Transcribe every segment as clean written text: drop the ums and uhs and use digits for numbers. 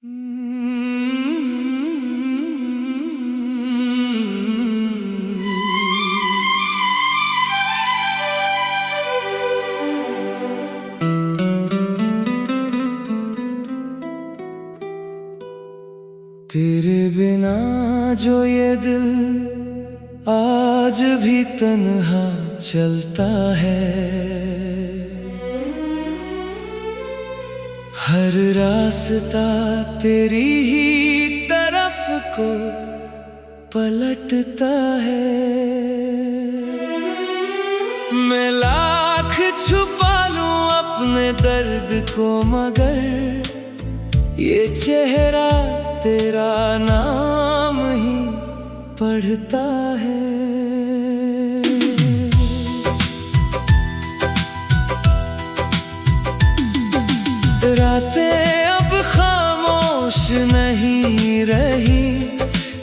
तेरे बिना जो ये दिल आज भी तन्हा चलता है, हर रास्ता तेरी ही तरफ को पलटता है। मैं लाख छुपा लूं अपने दर्द को, मगर ये चेहरा तेरा नाम ही पढ़ता है। रातें अब खामोश नहीं रही,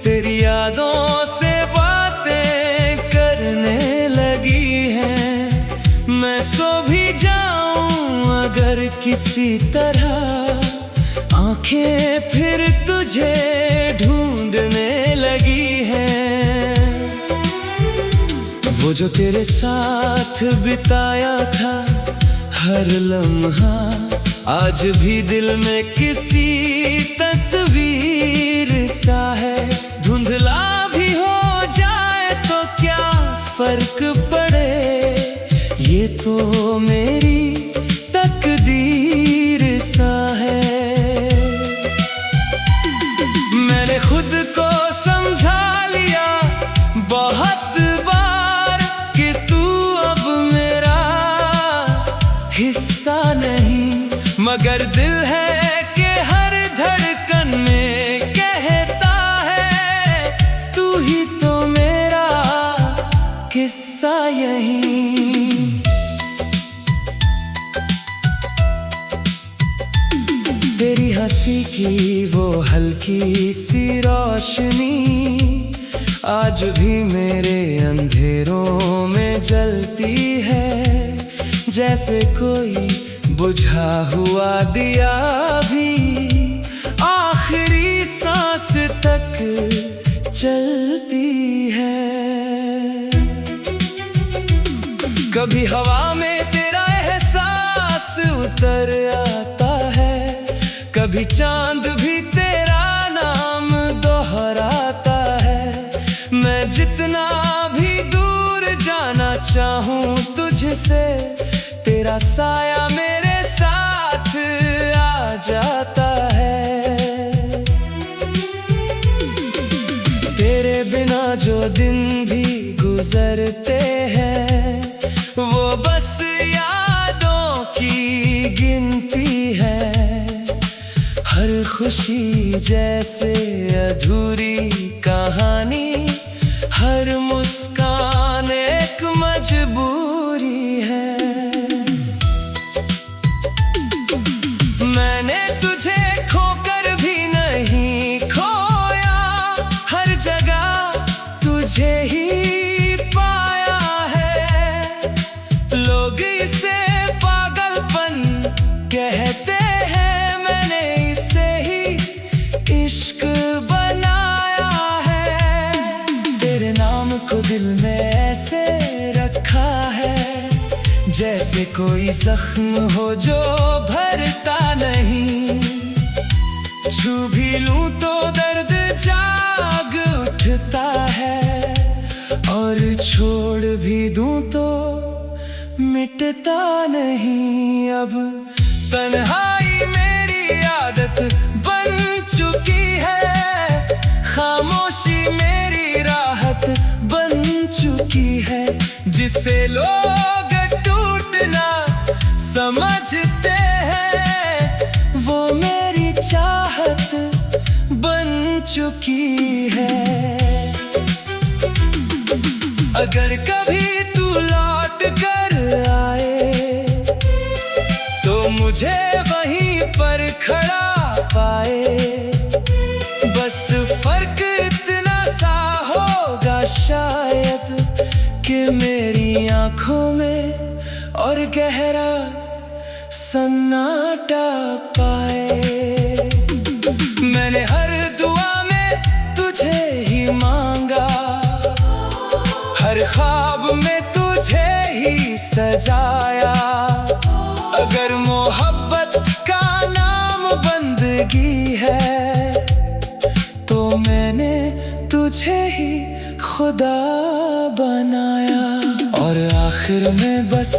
तेरी यादों से बातें करने लगी हैं। मैं सो भी जाऊं अगर किसी तरह, आंखें फिर तुझे ढूंढने लगी हैं। वो जो तेरे साथ बिताया था हर लम्हा, आज भी दिल में किसी तस्वीर सा है। धुंधला भी हो जाए तो क्या फर्क पड़े, ये तो मेरी तकदीर सा है। मैंने खुद को समझा लिया बहुत बार कि तू अब मेरा हिस्सा नहीं, मगर दिल है कि हर धड़कन में कहता है तू ही तो मेरा किस्सा यही। तेरी हंसी की वो हल्की सी रोशनी आज भी मेरे अंधेरों में जलती है, जैसे कोई बुझा हुआ दिया भी आखिरी सांस तक चलती है। कभी हवा में तेरा एहसास उतर आता है, कभी चांद भी तेरा नाम दोहराता है। मैं जितना भी दूर जाना चाहूं तुझसे, तेरा साया मेरे साथ आ जाता है। तेरे बिना जो दिन भी गुजरते हैं, वो बस यादों की गिनती है। हर खुशी जैसे अधूरी कहानी, हर मुस्कान एक मजबूरी है। मैंने तुझे खोकर भी नहीं खोया, हर जगह तुझे ही पाया है। लोग इसे पागलपन कहते हैं, मैंने इसे ही इश्क बनाया है। तेरे नाम को दिल में ऐसे रखा है, जैसे कोई जख्म हो जो भरता नहीं। छू भी लूं तो दर्द जाग उठता है, और छोड़ भी दूं तो मिटता नहीं। अब तन्हाई मेरी आदत बन चुकी है, खामोशी मेरी राहत बन चुकी है। जिसे लोग टूटना समझते हैं, वो मेरी चाहत बन चुकी है। अगर कभी तू लौट कर आए, तो मुझे वहीं पर खड़ा पाए। बस फर्क इतना सा होगा शायद, कि मेरी आंखों में और गहरा सन्नाटा पाए। सजाया। अगर मोहब्बत का नाम बंदगी है तो मैंने तुझे ही खुदा बनाया। और आखिर में बस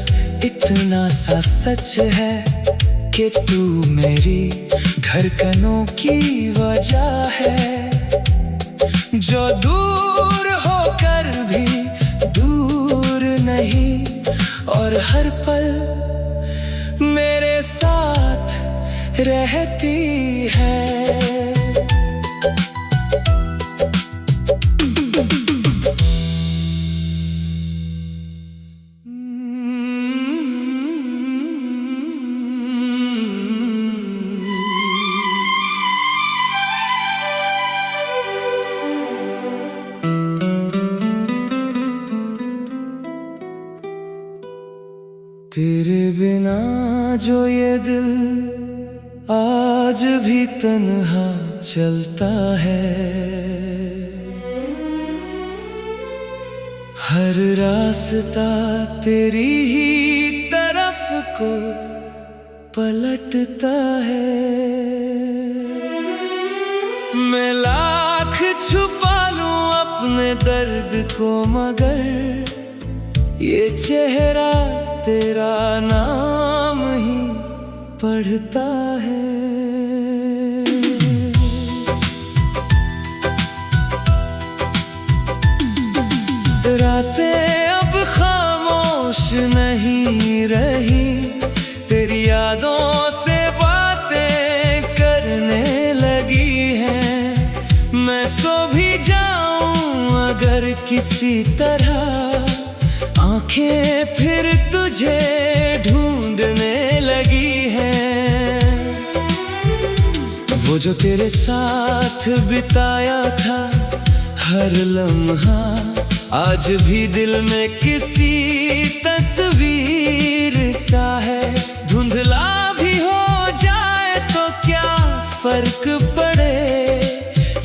इतना सा सच है कि तू मेरी धड़कनों की वजह है, जो दूर होकर भी दूर नहीं और हर पल मेरे साथ रहती है। तेरे बिना जो ये दिल आज भी तन्हा चलता है, हर रास्ता तेरी ही तरफ को पलटता है। मैं लाख छुपा लूं अपने दर्द को मगर ये चेहरा तेरा नाम ही पढ़ता है। रातें अब खामोश नहीं रही, तेरी यादों से बातें करने लगी हैं। मैं सो भी जाऊं अगर किसी तरह, आंखें फिर तुझे ढूंढने लगी हैं। वो जो तेरे साथ बिताया था हर लम्हा आज भी दिल में किसी तस्वीर सा है। धुंधला भी हो जाए तो क्या फर्क पड़े,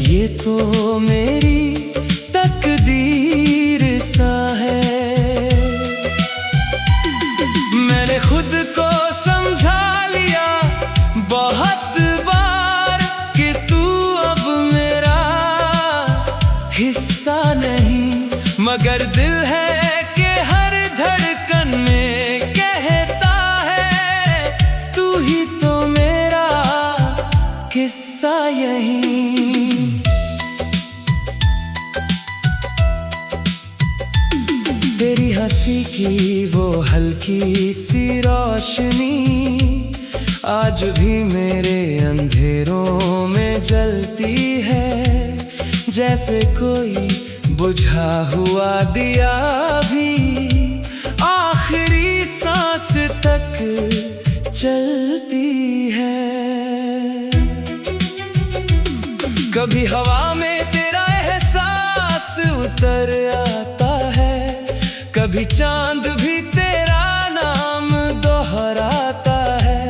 ये तो मेरी तकदीर सा है। मैंने खुद को समझा लिया बहुत बार कि तू अब मेरा हिस्सा नहीं, मगर दिल है कि हर धड़कन में कहता है तू ही तो मेरा हिस्सा यही। तेरी हंसी की वो हल्की सी रोशनी आज भी मेरे अंधेरों में जलती है, जैसे कोई बुझा हुआ दिया भी आखिरी सांस तक चलती है। कभी हवा में तेरा एहसास उतर आता है, कभी चांद भी तेरा नाम दोहराता है।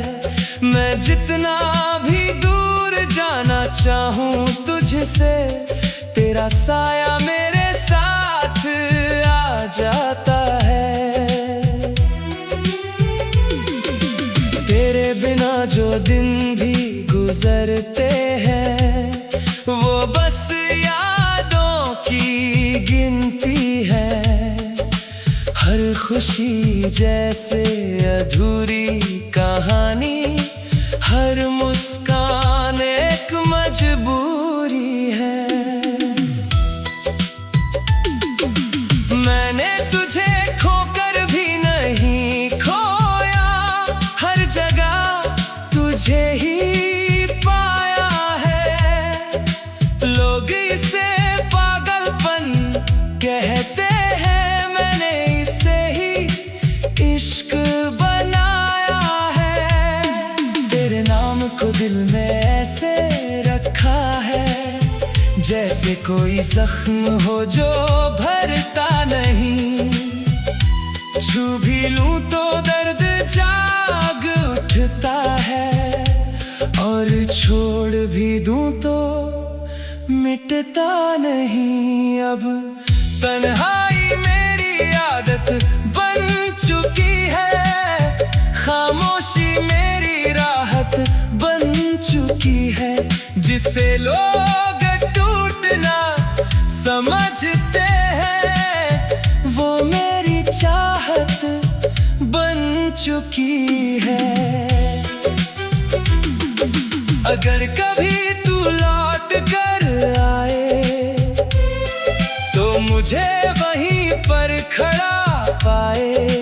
मैं जितना भी दूर जाना चाहूं तुझसे, तेरा साया मेरे साथ आ जाता है। तेरे बिना जो दिन भी गुजरते हैं वो बस यादों की गिनती है। हर खुशी जैसे अधूरी कहानी, हर मुस्कान एक मजबूरी है। मैंने तुझे खोकर भी नहीं खोया, हर जगह तुझे ही पाया है। लोग इसे पागलपन कहते हैं, मैंने इसे ही इश्क बनाया है। तेरे नाम को दिल में ऐसे रखा है जैसे कोई जख्म हो जो भरता नहीं। छू भी लूं तो दर्द जाग उठता है, और छोड़ भी दूं तो मिटता नहीं। अब तन्हाई मेरी आदत बन चुकी चुकी है, खामोशी मेरी राहत बन चुकी है। जिसे लोग टूटना समझते हैं, वो मेरी चाहत बन चुकी है। अगर कभी तू लौट कर आए, तो मुझे वहीं पर खड़ा पाए।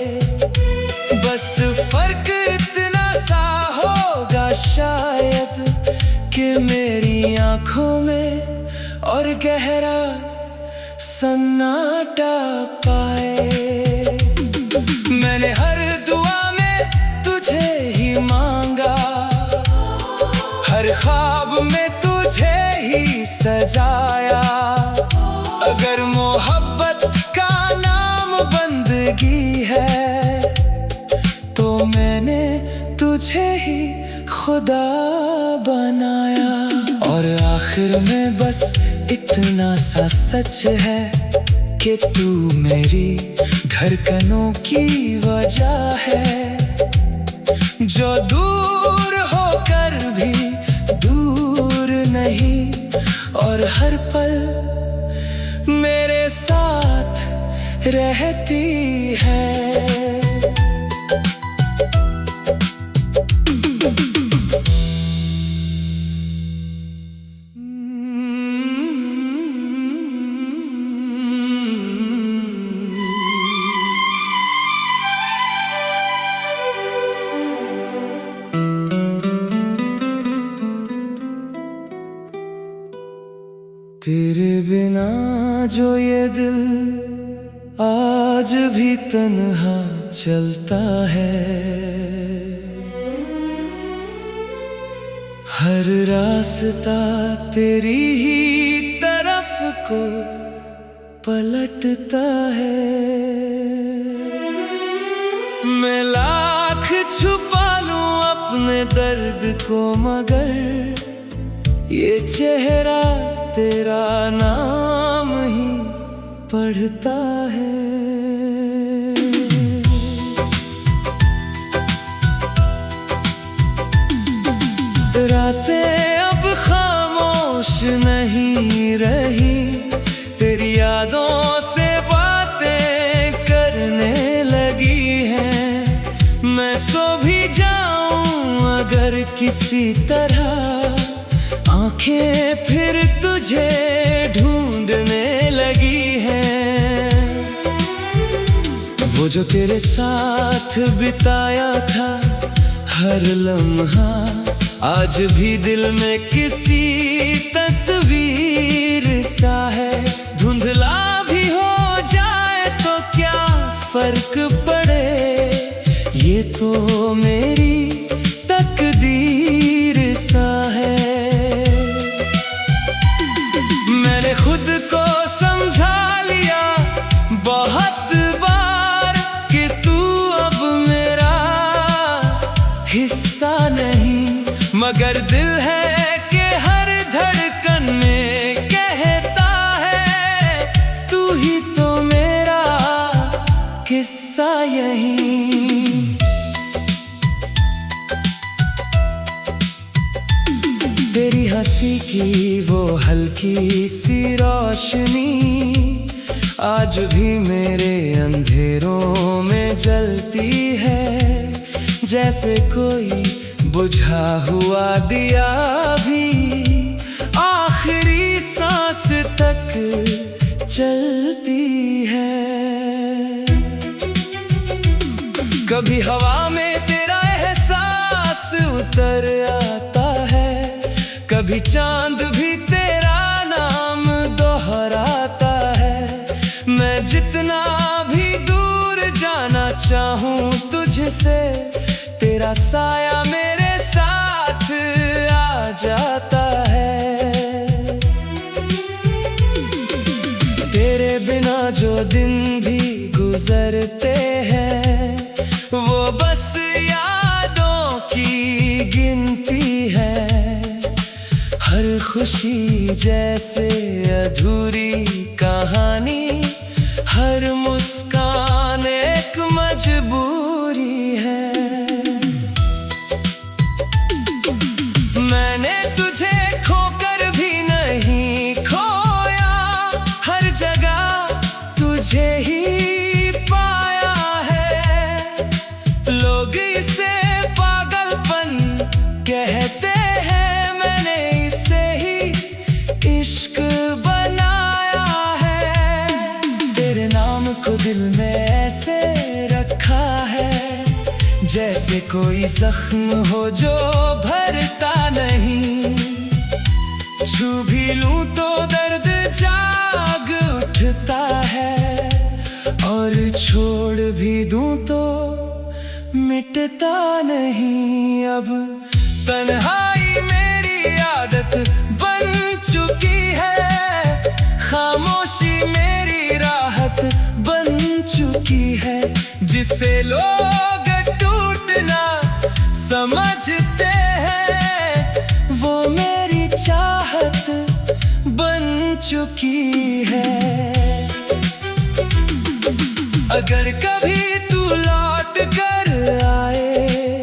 बस फर्क इतना सा होगा शायद, कि मेरी आंखों में और गहरा सन्नाटा पाए। मैंने हर दुआ में तुझे ही मांगा, हर ख्वाब में तुझे ही सजाया। अगर मोहब्बत का नाम बंदगी है, तो मैंने तुझे ही खुदा बनाया। और आखिर में बस इतना सा सच है, कि तू मेरी धड़कनों की वजह है। जो दूर होकर भी दूर नहीं, और हर पल मेरे साथ रहती है। तेरे बिना जो ये दिल आज भी तन्हा चलता है, हर रास्ता तेरी ही तरफ को पलटता है। मैं लाख छुपा लूं अपने दर्द को, मगर ये चेहरा तेरा नाम ही पढ़ता है। रातें अब खामोश नहीं रही, तेरी यादों से बातें करने लगी हैं। मैं सो भी जाऊं अगर किसी तरह, आंखें फिर तुझे ढूंढने लगी हैं। वो जो तेरे साथ बिताया था हर लम्हा, आज भी दिल में किसी तस्वीर सा है। धुंधला भी हो जाए तो क्या फर्क पड़े, ये तो मेरी तकदीर सा है। मैंने खुद को समझा लिया बहुत बार, कि तू अब मेरा हिस्सा नहीं, मगर दिल है कि हर धड़कन में कहता है, तू ही तो मेरा किस्सा यही। तेरी हंसी की वो हल्की सी रोशनी आज भी मेरे अंधेरों में जलती है। जैसे कोई बुझा हुआ दिया भी आखिरी सांस तक चलती है। कभी हवा में तेरा एहसास उतर आता है, कभी चांद भी तेरा नाम दोहराता है। मैं जितना भी दूर जाना चाहूं तुझसे, तेरा साया मेरे साथ आ जाता है। तेरे बिना जो दिन भी गुजरते हैं, वो बस यादों की गिनती है। हर खुशी जैसे अधूरी कहानी, हर मुस्कान एक मजबूर कोई जख्म हो जो भरता नहीं। छू भी लूं तो दर्द जाग उठता है, और छोड़ भी दूं तो मिटता नहीं। अब तन्हाई मेरी आदत बन चुकी है, खामोशी मेरी राहत बन चुकी है। जिसे लोग टूटना समझते हैं, वो मेरी चाहत बन चुकी है। अगर कभी तू लौट कर आए,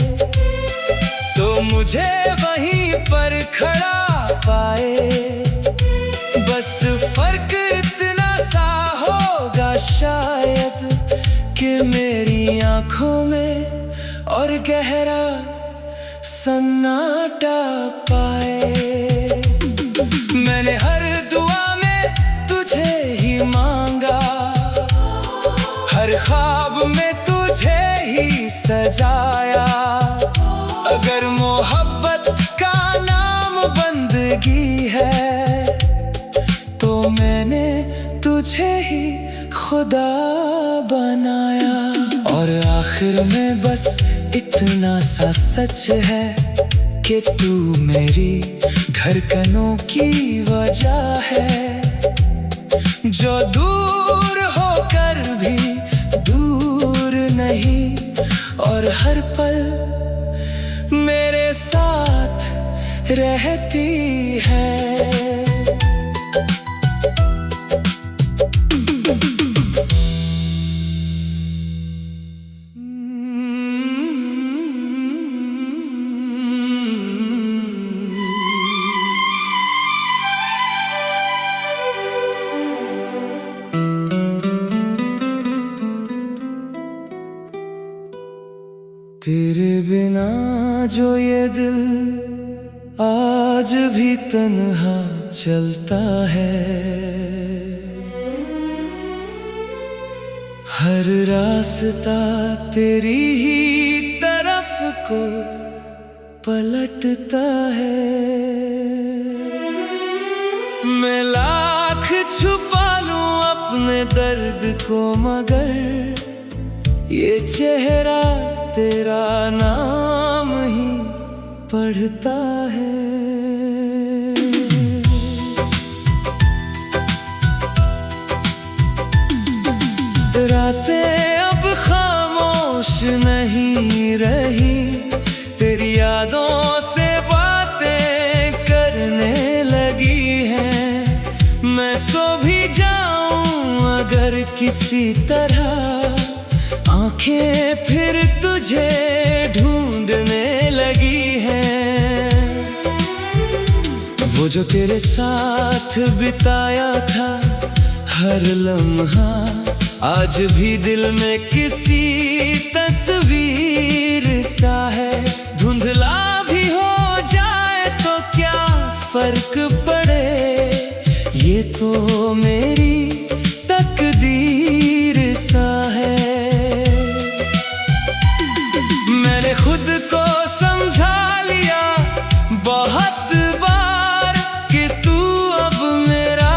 तो मुझे वहीं पर खड़ा पाए। बस फर्क इतना सा होगा शायद, कि मेरी आंखों में और गहरा सन्नाटा पाए। मैंने हर दुआ में तुझे ही मांगा, हर ख्वाब में तुझे ही सजाया। अगर मोहब्बत का नाम बंदगी है, तो मैंने तुझे ही खुदा बनाया। और आखिर में बस इतना सा सच है, कि तू मेरी धड़कनों की वजह है। जो दूर होकर भी दूर नहीं, और हर पल मेरे साथ रहती है। तेरे बिना जो ये दिल आज भी तन्हा चलता है, हर रास्ता तेरी ही तरफ को पलटता है। मैं लाख छुपा लूं अपने दर्द को, मगर ये चेहरा तेरा नाम ही पढ़ता है। रातें अब खामोश नहीं रही, तेरी यादों से बातें करने लगी हैं। मैं सो भी जाऊं अगर किसी तरह, आंखें फिर तुझे ढूंढने लगी हैं। वो जो तेरे साथ बिताया था हर लम्हा, आज भी दिल में किसी तस्वीर सा है। धुंधला भी हो जाए तो क्या फर्क पड़े, ये तो मेरी तकदीर सा है। मैंने खुद को समझा लिया बहुत बार, कि तू अब मेरा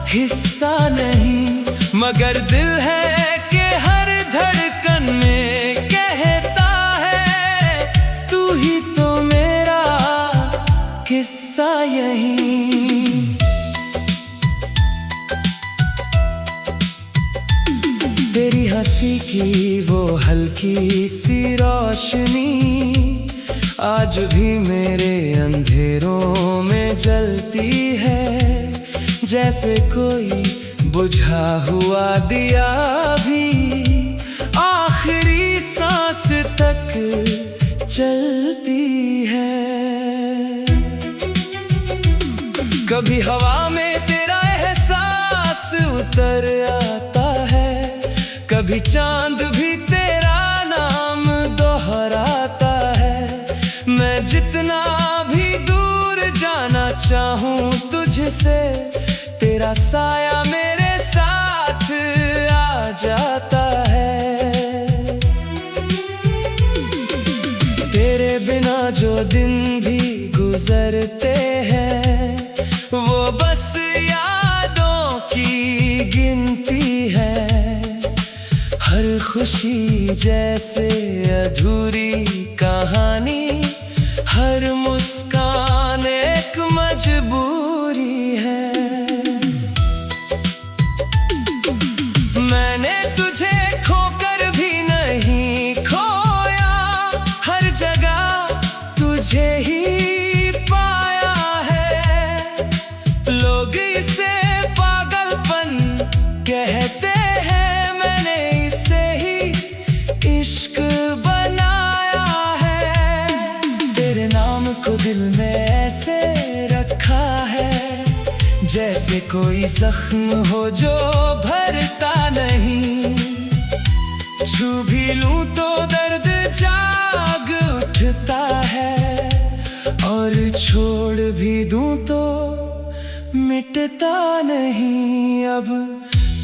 हिस्सा नहीं, मगर दिल है कि हर धड़कन में कहता है, तू ही तो मेरा हिस्सा यही। तेरी हंसी की वो हल्की सी रोशनी आज भी मेरे अंधेरों में जलती है। जैसे कोई बुझा हुआ दिया भी आखिरी सांस तक चलती है। कभी हवा में तेरा एहसास उतर आता है, कभी चांद भी तेरा नाम दोहराता है। मैं जितना भी दूर जाना चाहूं तुझसे, तेरा साया मेरे साथ आ जाता है। गुजरते हैं, वो बस यादों की गिनती है। हर खुशी जैसे अधूरी कहानी, हर मुस्कान एक मजबूरी है। मैंने तुझे खोकर भी नहीं खोया, हर जगह तुझे ही पाया है। लोग इसे पागलपन कहते हैं, मैंने इसे ही इश्क बनाया है। तेरे नाम को दिल में ऐसे रखा है, जैसे कोई जख्म हो जो भरता नहीं। छू भी लूं तो दर्द जाग उठता है, और छोड़ भी दूं तो मिटता नहीं। अब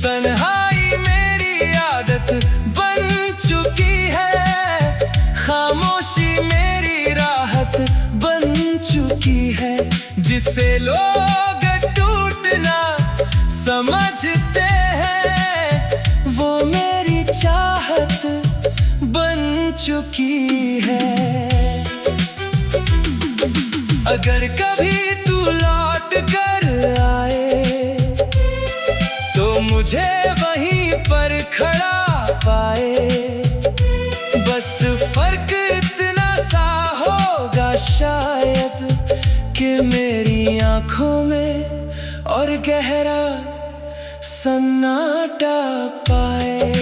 तन्हाई मेरी आदत बन चुकी है, खामोशी मेरी राहत बन चुकी है। जिसे लोग टूटना समझते हैं, वो मेरी चाहत बन चुकी है। अगर कभी तू लौट कर आए, तो मुझे वहीं पर खड़ा पाए। बस फर्क इतना सा होगा शायद, कि मेरी आंखों में और गहरा सन्नाटा पाए।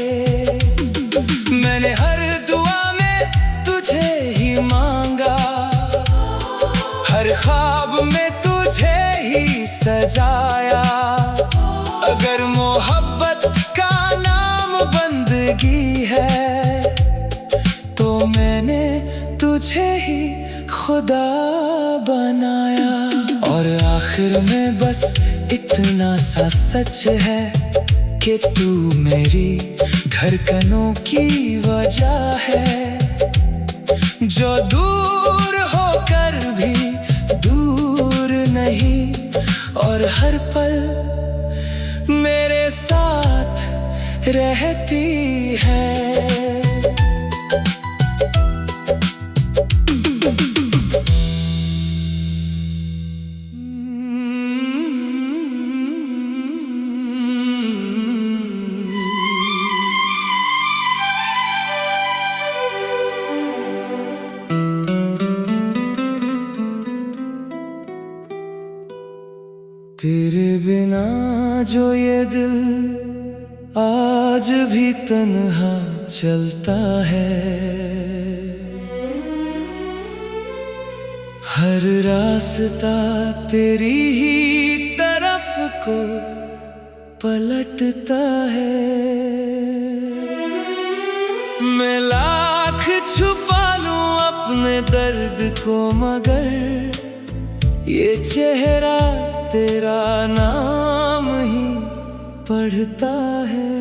मैंने हर दुआ में तुझे ही मांगा, हर ख्वाब में तुझे ही सजाया। अगर मोहब्बत का नाम बंदगी है, तो मैंने तुझे ही खुदा बनाया। और आखिर में बस इतना सा सच है, कि तू मेरी धड़कनों की वजह है। जो दूर होकर भी दूर नहीं, और हर पल मेरे साथ रहती है। तेरे बिना जो ये दिल आज भी तन्हा चलता है, हर रास्ता तेरी ही तरफ को पलटता है। मैं लाख छुपा लूं अपने दर्द को, मगर ये चेहरा तेरा नाम ही पढ़ता है।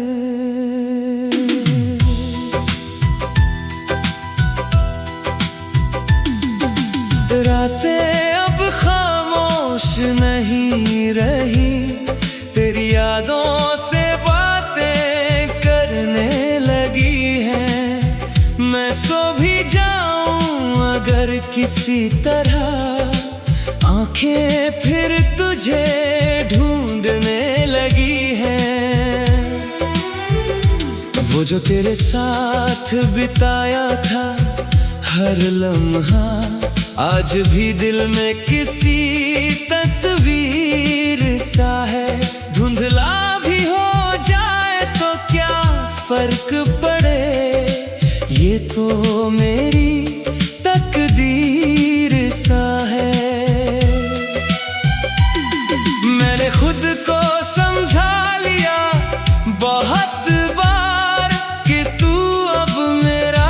रातें अब खामोश नहीं रही, तेरी यादों से बातें करने लगी हैं। मैं सो भी जाऊं अगर किसी तरह, आंखें फिर तुझे ढूंढने लगी हैं। वो जो तेरे साथ बिताया था हर लम्हा, आज भी दिल में किसी तस्वीर सा है। धुंधला भी हो जाए तो क्या फर्क पड़े, ये तो मेरी तकदीर सा है। मैंने खुद को समझा लिया बहुत बार, कि तू अब मेरा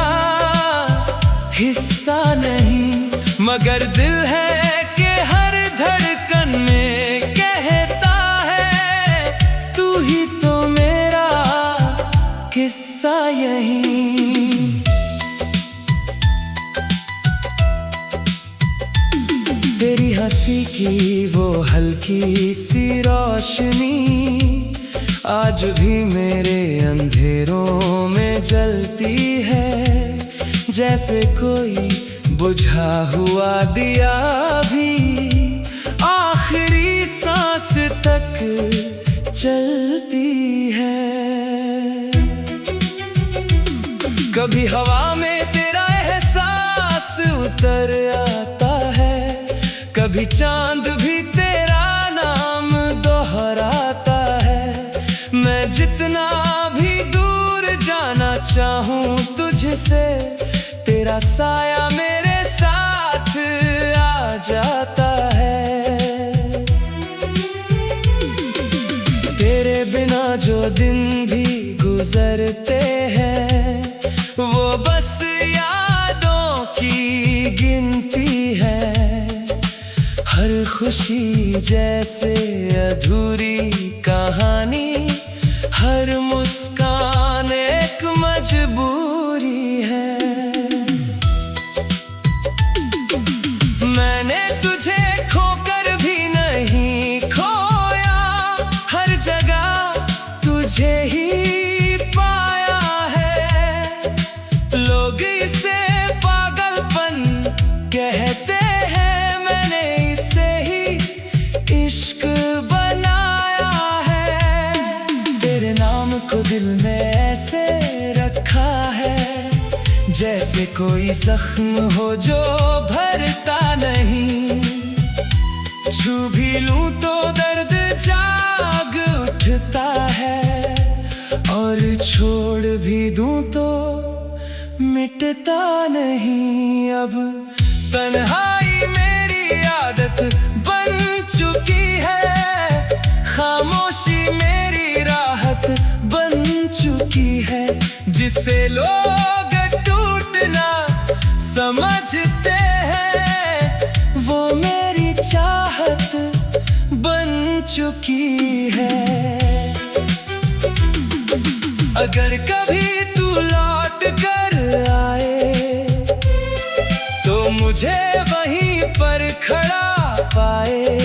हिस्सा नहीं, मगर दिल है कि हर धड़ की वो हल्की सी रोशनी आज भी मेरे अंधेरों में जलती है, जैसे कोई बुझा हुआ दिया भी आखिरी सांस तक चलती है। कभी हवा में तेरा एहसास उतर आता है, कभी चांद भी तेरा नाम दोहराता है। मैं जितना भी दूर जाना चाहूं तुझसे, तेरा साया मेरे साथ आ जाता है। तेरे बिना जो दिन भी गुजरते हैं, वो बस यादों की गिनती है। हर खुशी जैसे अधूरी कहानी, हर मुस्कान एक मजबूरी है। मैंने तुझे खोकर भी नहीं खोया, हर जगह तुझे ही पाया है। लोग इसे पागलपन कहते हैं, मैंने इसे ही इश्क बनाया है। तेरे नाम को दिल में ऐसे रखा है, जैसे कोई जख्म हो जो भरता नहीं। छू भी लूं तो दर्द जाग उठता है, और छोड़ भी दूं तो मिटता नहीं। अब तन्हाई मेरी आदत बन चुकी है, खामोशी मेरी राहत बन चुकी है। जिसे लोग टूटना समझते हैं, वो मेरी चाहत बन चुकी है। अगर कभी तू लौट कर आए, तो मुझे वहीं पर खड़ा पाए।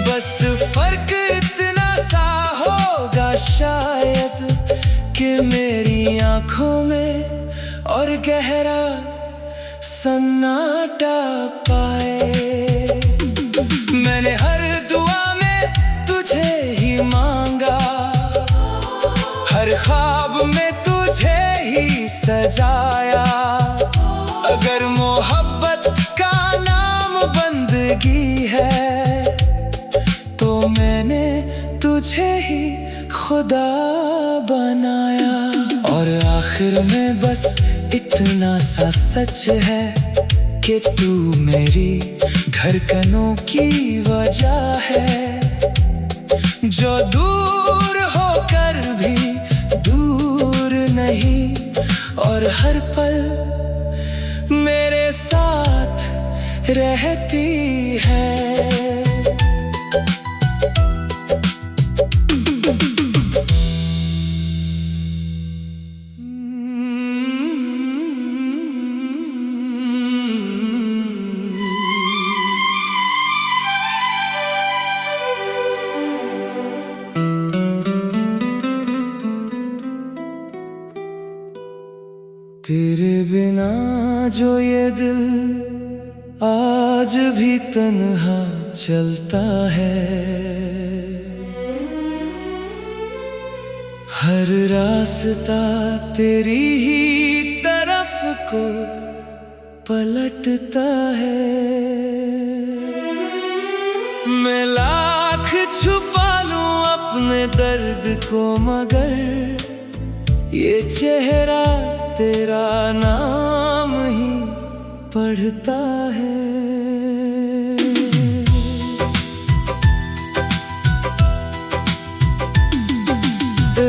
बस फर्क इतना सा होगा शायद, कि मेरी आंखों में और गहरा सन्नाटा पाए। मैंने हर दुआ में तुझे ही मांगा, हर ख्वाब में तुझे ही सजाया। अगर मोहब्बत का नाम बंदगी है, तो मैंने तुझे ही खुदा बनाया। और आखिर में बस इतना सा सच है, कि तू मेरी धड़कनों की वजह है। जो दूर होकर भी दूर नहीं, और हर पल मेरे साथ रहती है। तेरे बिना जो ये दिल आज भी तन्हा चलता है, हर रास्ता तेरी ही तरफ को पलटता है। मैं लाख छुपा लूं अपने दर्द को, मगर ये चेहरा तेरा नाम ही पढ़ता है।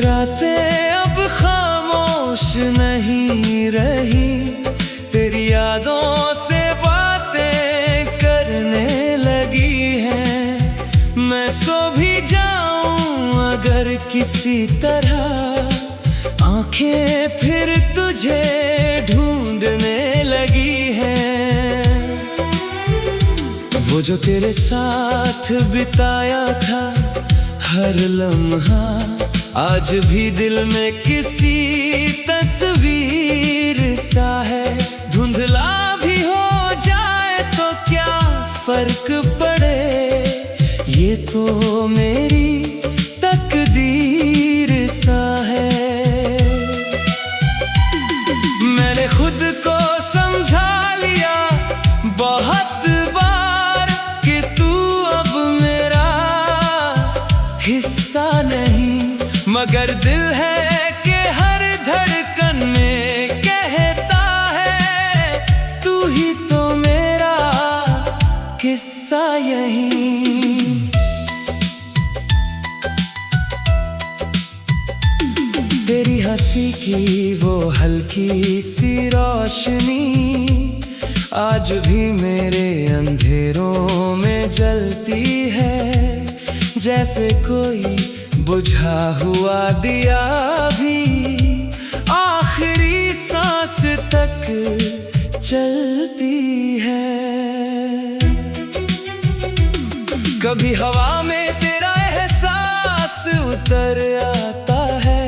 रातें अब खामोश नहीं रही, तेरी यादों से बातें करने लगी हैं। मैं सो भी जाऊं अगर किसी तरह, आंखें फिर तुझे ढूंढने लगी हैं। वो जो तेरे साथ बिताया था हर लम्हा आज भी दिल में किसी तस्वीर सा है। धुंधला भी हो जाए तो क्या फर्क पड़े, ये तो मेरी तकदीर सा है। मैंने खुद को समझा लिया बहुत बार कि तू अब मेरा हिस्सा नहीं, मगर दिल है कि हर धड़कन में कहता है तू ही तो मेरा किस्सा यही। तेरी हंसी की वो हल्की सी रोशनी आज भी मेरे अंधेरों में जलती है, जैसे कोई बुझा हुआ दिया भी आखिरी सांस तक चलती है। कभी हवा में तेरा एहसास उतर आता है,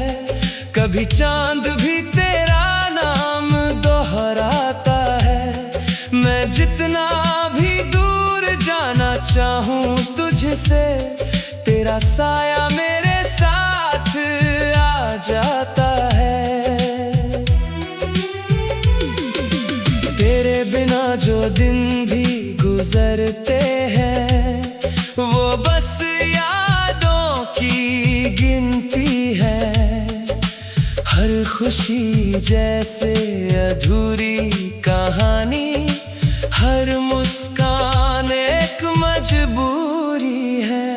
कभी चांद भी तेरा नाम दोहराता है। मैं जितना भी दूर जाना चाहूं तुझसे, तेरा साया मेरे साथ आ जाता है। तेरे बिना जो दिन भी गुजरते हैं वो बस यादों की गिनती है। हर खुशी जैसे अधूरी कहानी, हर मुस्कान एक मजबूरी है।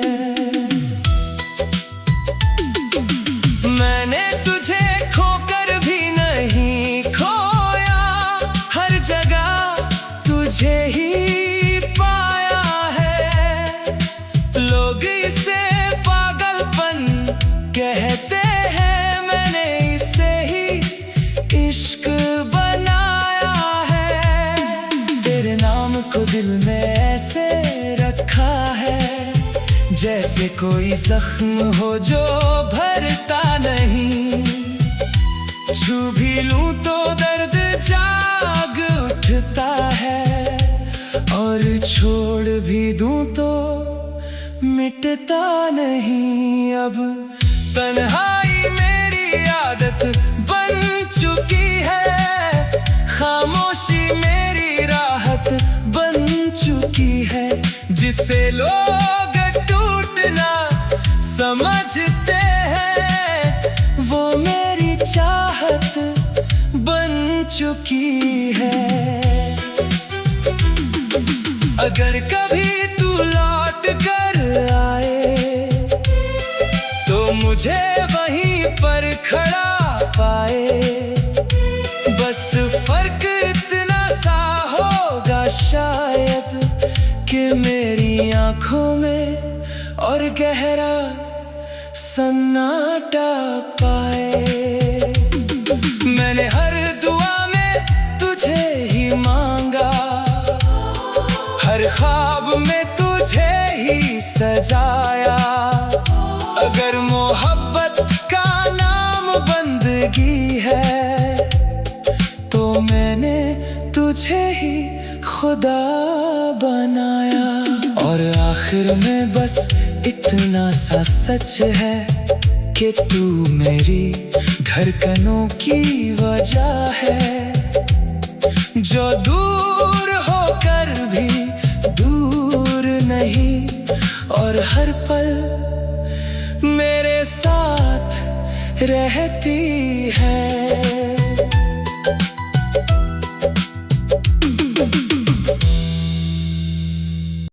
मैंने तुझे खोकर भी नहीं खोया, हर जगह तुझे ही पाया है। लोग इसे पागलपन कहते हैं, मैंने इसे ही इश्क बनाया है। तेरे नाम को दिल में ऐसे रखा है जैसे कोई जख्म हो जो भरता नहीं। छू भी लूं तो दर्द जाग उठता है, और छोड़ भी दूं तो मिटता नहीं। अब तन्हाई मेरी आदत बन चुकी है, खामोशी मेरी राहत बन चुकी है। जिससे लोग टूटना समझते हैं वो मेरी चाहत बन चुकी है। अगर कभी तू लौट कर आए तो मुझे वहीं पर खड़ा पाए। बस फर्क इतना सा होगा शायद कि मेरी आंखों में और गहरा सन्नाटा पाए। मैंने हर दुआ में तुझे ही मांगा, हर ख्वाब में तुझे ही सजाया। अगर मोहब्बत का नाम बंदगी है तो मैंने तुझे ही खुदा बनाया। और आखिर में बस इतना सा सच है कि तू मेरी धड़कनों की वजह है, जो दूर होकर भी दूर नहीं, और हर पल मेरे साथ रहती है।